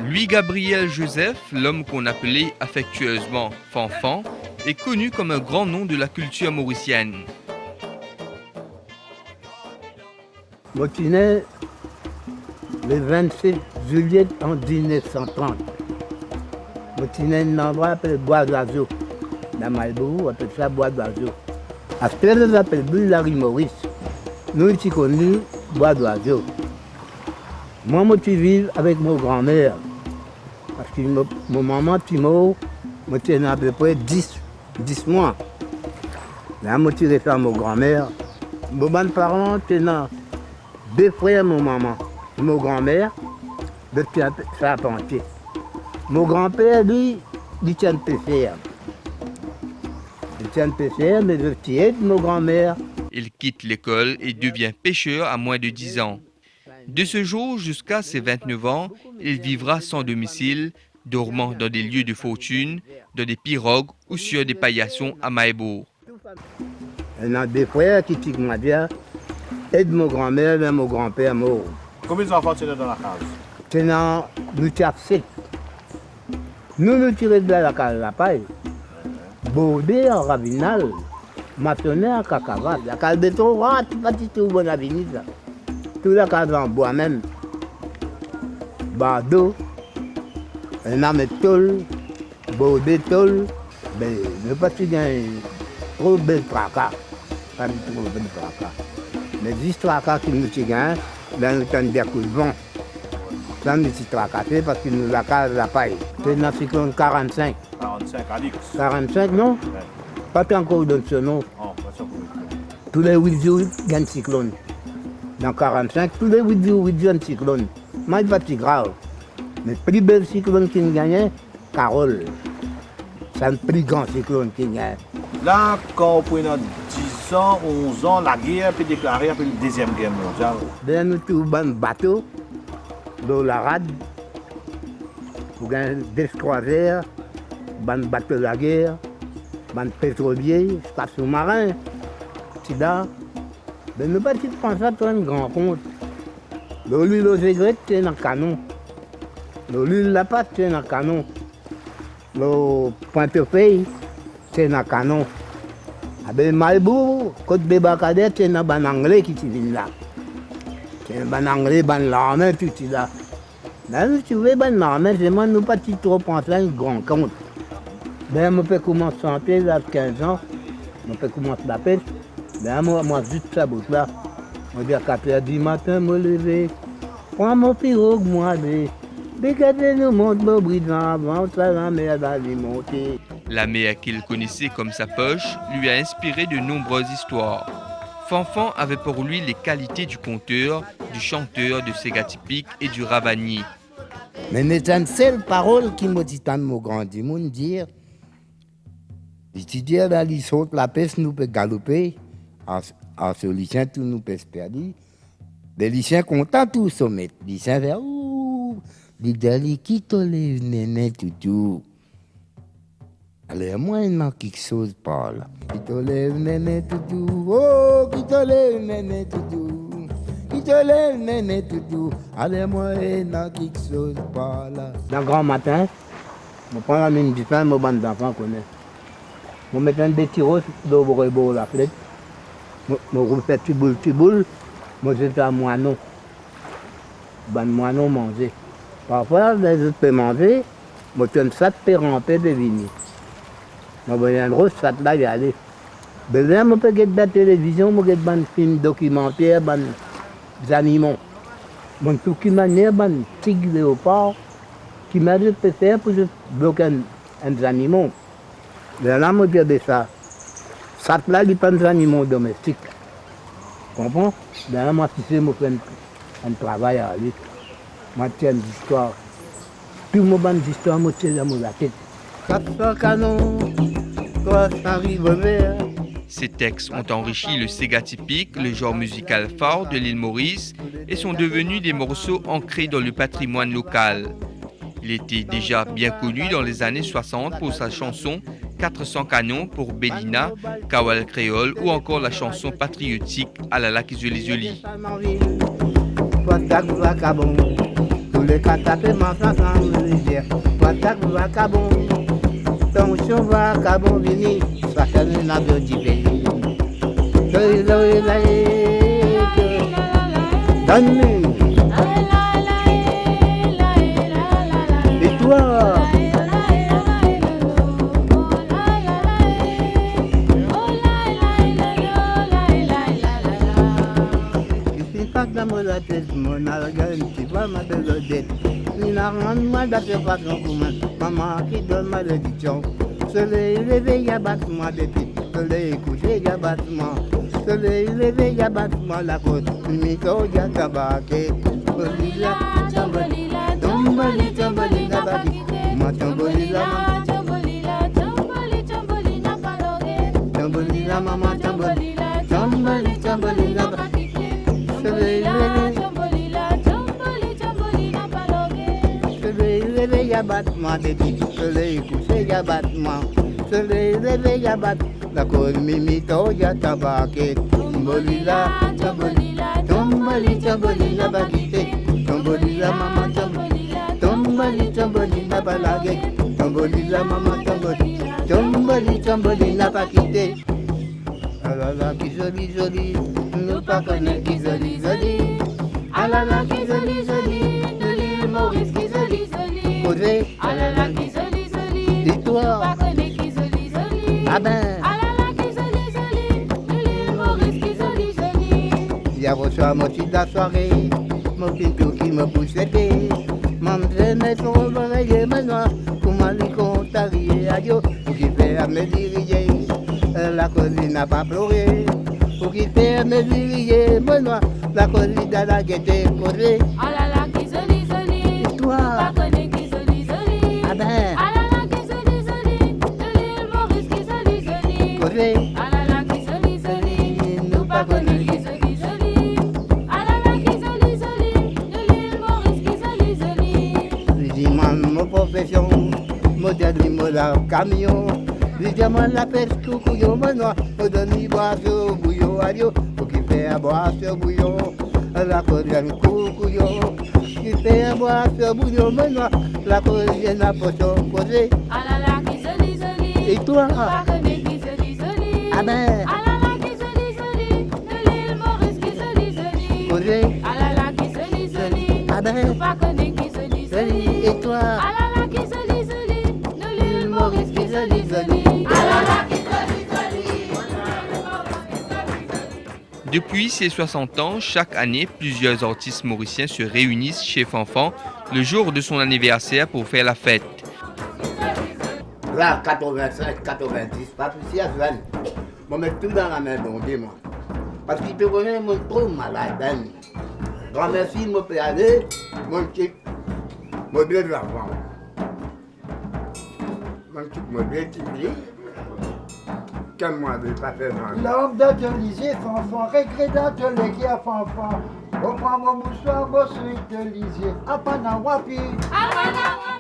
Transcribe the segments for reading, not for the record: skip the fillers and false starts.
Louis-Gabriel Joseph, l'homme qu'on appelait affectueusement Fanfan, est connu comme un grand nom de la culture mauricienne. Je suis né le 26 juillet en 1930. Je suis né dans un endroit appelé Bois d'Oiseau. Dans Malbourg, on appelle ça Bois d'Oiseau. Après, on appelle Bulle Larry Maurice. Nous, ici connus Bois d'Oiseau. Moi, je suis vivre avec mon grand-mère. Parce que mon maman, Timo, je suis à peu près 10 mois. Là, je suis resté à mon grand-mère. Mes parents étaient deux frères, mon maman. Mon grand-mère, de Charpentier. Mon grand-père, lui, il tient le PCR. Il tient le PCR, mais je tiens mon grand-mère. Il quitte l'école et devient pêcheur à moins de 10 ans. De ce jour jusqu'à ses 29 ans, il vivra sans domicile, dormant dans des lieux de fortune, dans des pirogues ou sur des paillassons à Mahébourg. Il y a deux frères qui m'ont dit, aide mon grand-mère et mon grand-père mort. Combien d'enfants tu es dans la case? C'est dans nous tirons. Nous tirons de la case la paille. Baudé en Ravinal, maçonné en Cacavat. La case béton, tout bon avenue. Tout la case en bois même. Bardo, un âme tôle, baudé tôle, mais ne pas si bien trop bel tracas. Pas du tout bel tracas. Mais 10 tracas qui nous gagnent, dans le temps de coup de vent. Ça nous tracassé parce que nous la case la paille. C'est dans le cyclone 45. 45, Alix. 45, non? Ouais. Pas encore dans ce nom. Oh, pas sûr. Tous les 8 jours, il y a un cyclone. Dans 45, tous les 8 jours, il y a un cyclone. Mais pas si grave. Mais le plus bel cyclone qui gagnait, Carole. C'est le plus grand cyclone qui gagne. Là, quand on prend 10 ans, 11 ans, la guerre peut déclarer après la Deuxième Guerre mondiale. Bien, nous trouvons un bateau, dans la rade, pour gagner des croisières, un bateau de la guerre, un pétrolier, un sous-marin. C'est là. Mais nous ne pouvons pas penser à un grand compte. L'huile aux aigrettes, c'est dans le canon. L'huile la pâte, c'est dans le canon. Le Pointe-Feuille, c'est dans le canon. Avec Malbourg, côte de Bacadère, c'est dans le anglais qui est là. C'est dans l'anglais, dans l'armée, tout est là. Là, si vous voulez, dans l'armée, c'est moi, nous ne pouvons pas trop penser à un grand compte. Ben, je peux commencer à chanter à 15 ans. Je peux commencer la pêche. Ben, moi, juste ça, bout là. Je dis à 4h du matin, me lever. Prends mon pirogue, moi, dégagez nous monte mon brisant avant, ça la mer d'aller monter. La mer qu'il connaissait comme sa poche lui a inspiré de nombreuses histoires. Fanfan avait pour lui les qualités du conteur, du chanteur, de Sega typique et du ravanier. Mais c'est une seule parole qui m'a dit tant de mots grands, du monde dire. Je dis, là, il saute la pêche, nous peut galoper. En ce lycéen, tout nous peut se perdre. Les lycéens contents, tout se mettent. Les lycéens vers ouh, les dali qui te lève, néné, tout. Alors, moi, il manque quelque chose par là. Qui te lève, néné, tout. Oh, qui te lève, néné, tout. Qui te lève, néné, tout. Allez, moi, il manque quelque chose par là. Dans le grand matin, je prends la mine du pain, mon bande d'enfants connaît. Je mets un des tiros dans la flèche. Je refais tiboule. Je jette à moineau. Ben, moineau manger. Parfois, les autres peuvent manger. Je donne ça de ramper de vignes. Je vais un gros sac là, y aller. Ben, je peux regarder la télévision, je regarde un film documentaire, des animaux. Je documentaire, un tigre léopard, qui m'a dit de faire pour bloquer un animaux. Mais là, je regarde ça. Ça là, il n'y a pas d'animaux domestiques. Tu comprends? Là, moi, si je fais un travail à lui, moi, je tiens des histoires. Tout le monde a des histoires, moi, je tiens dans la tête. 400 canons, toi, ça arrive vers. Ces textes ont enrichi le Sega typique, le genre musical phare de l'île Maurice, et sont devenus des morceaux ancrés dans le patrimoine local. Il était déjà bien connu dans les années 60 pour sa chanson 400 canons pour Bélina, Kawal Créole ou encore la chanson patriotique À la lac Zoli Zoli. le catapé ma France en rivière. Patak va cabon, ton chou va cabon vini, ça fait un avion d'hiver. Donne-nous. Et toi? La tête, mon argent, tu vas ma belle dette. Une arme, d'après pas ton commun. Maman qui donne malédiction. Soleil levé, y'a battement des pieds. Soleil couché, y'a battement. Soleil levé, y'a battement la côte. Miko, y'a tabaqué. Bolila, tambolila, tomboli, tombolila, baki. Ma tombolila, tombolila, palogue. Tombolila, maman, tombolila, tombolila, baki. Soleil levé, y'a battement des pieds. Soleil couché, y'a battement. Soleil levé, y'a battement. La cause mimito, y'a tabaqué. Tombolila, tombolila, tomboli, tombolila, bakité. Tombolila, maman, tombolila, tomboli, tombolila, balagué. Tombolila, maman, tomboli, tomboli, tombolila, bakité. Ah là là, qui joli, joli, nous pas connaître qui joli, joli. Ah là là, qui joli, joli, de l'île Maurice, qui joli, joli. Posé, ah là là, qui joli, joli, dis-toi, nous pas connaître qui joli, joli. Ah ben, ah là là, qui joli, joli, de l'île Maurice, qui joli, joli. Y'a vos soirs, mon petit de la soirée, mon petit qui me pousse l'été. M'entraîner sur l'oreiller maintenant, pour m'aller contrarier à Dieu, pour qu'il fait à me diriger. La colline n'a pas pleuré, pour qu'il fait me diriger, moi, la colline a la gaieté posée. Ah là là, qui joli, joli, et toi, pas connaît qui joli, joli. Ah ben, ah là là, qui joli, joli, de l'île Maurice, qui joli, joli. Posée. Ah là là, qui joli, joli, nous pas connaît qui joli, joli. Ah là là, qui joli, joli, de l'île Maurice, qui joli, joli. Je dis, mon profession, modèle, la camion. Dis-moi la pêche, coucouillon, maintenant, on donne y boire ce bouillon, adieu, pour qu'il fait à boire ce bouillon, la colline, coucouillon, qui fait à boire ce bouillon, maintenant, la colline, la potion posée. Ah là là, qui joli, joli, et toi? Pas connaît qui joli, joli, ah ben, ah là là, qui joli, joli, de l'île Maurice, qui joli, joli, posée. Ah là là, qui joli, joli, ah ben, pas connaît qui joli, joli, et toi? Ah là là, qui joli, joli, de l'île Maurice, qui joli, joli. Depuis ses 60 ans, chaque année, plusieurs artistes mauriciens se réunissent chez Fanfan le jour de son anniversaire pour faire la fête. Là, 85, 90, pas plus à Swan. Je mets tout dans la main bon Dieu, moi. Parce qu'il te connaît, mon trop malade. Grand merci, mon peut aller, mon petit, mon bien de l'argent. Mon bien qui dit. Moi de pas faire l'homme d'Atelier, Fanfan, regret d'Atelier qui a Fanfan. Reprends mon mouchoir, mon suite de lisier. Apanawapi.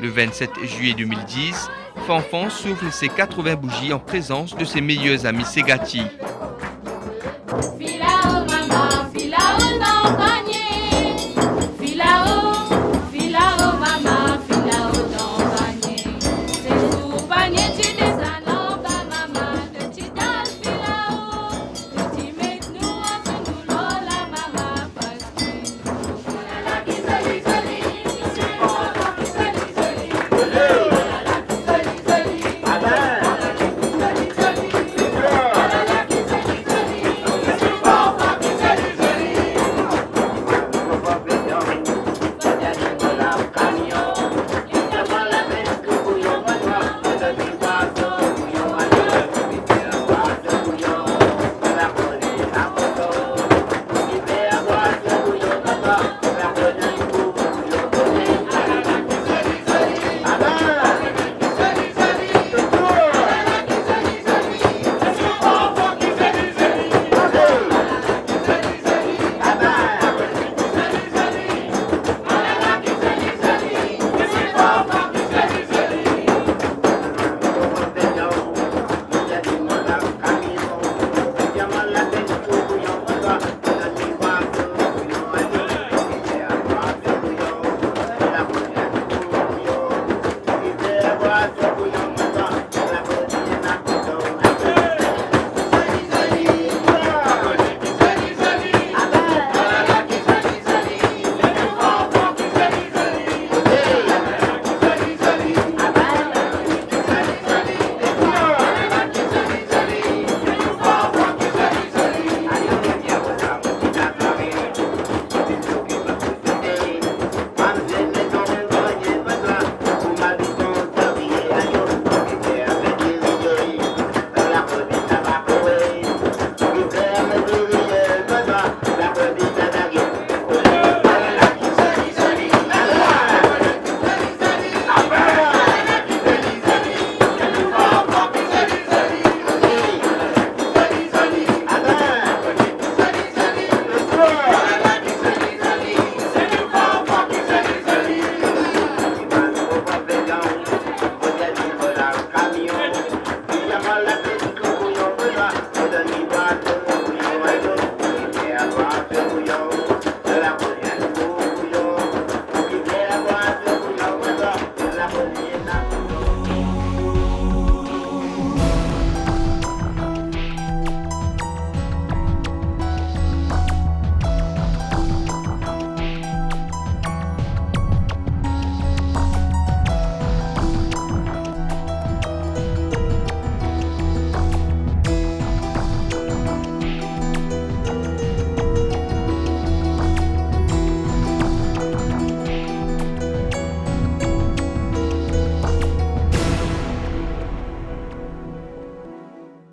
Le 27 juillet 2010, Fanfan souffle ses 80 bougies en présence de ses meilleurs amis Segati.